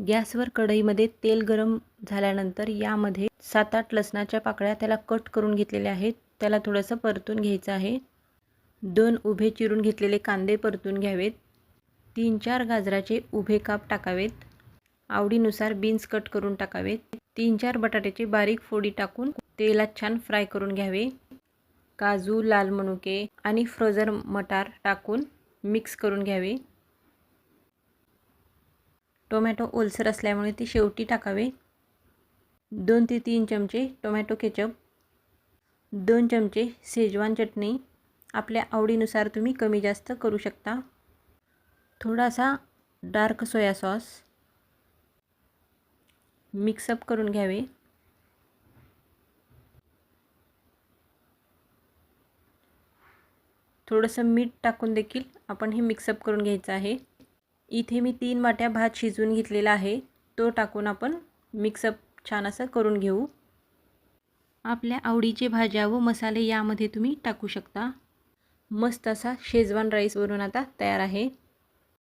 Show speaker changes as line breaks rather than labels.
गॅसवर कढईमध्ये तेल गरम झाल्यानंतर यामध्ये 7-8 लसणाच्या पाकळ्या त्याला कट करून घेतलेल्या आहेत. त्याला थोडंसं परतून घ्यायचं आहे. 2 उभे चिरून घेतलेले कांदे परतून घ्यावेत. 3-4 गाजराचे उभे काप टाकावेत. आवडीनुसार बीन्स कट करून टाकावेत. 3-4 बटाट्याची बारीक फोडी टाकून तेलात छान फ्राय करून घ्यावे. काजू, लाल मनुके आणि फ्रोझन मटार टाकून मिक्स करून घ्यावे. टोमॅटो ओलसर असल्यामुळे ती शेवटी टाकावे. 2 ते 3 चमचे टोमॅटो केचप, 2 चमचे शेजवान चटणी, आपल्या आवडीनुसार तुम्ही कमी जास्त करू शकता. थोडासा डार्क सोया सॉस मिक्सअप करून घ्यावे. थोडंसं मीठ टाकून देखील आपण हे मिक्सअप करून घ्यायचं आहे. इथे मी 3 वाट्या भात शिजवून घेतलेला आहे. तो टाकून आपण मिक्सअप छान असं करून घेऊ. आपल्या आवडीचे भाज्या व मसाले यामध्ये तुम्ही टाकू शकता. मस्त असा शेजवान राईस बनवून आता तयार आहे.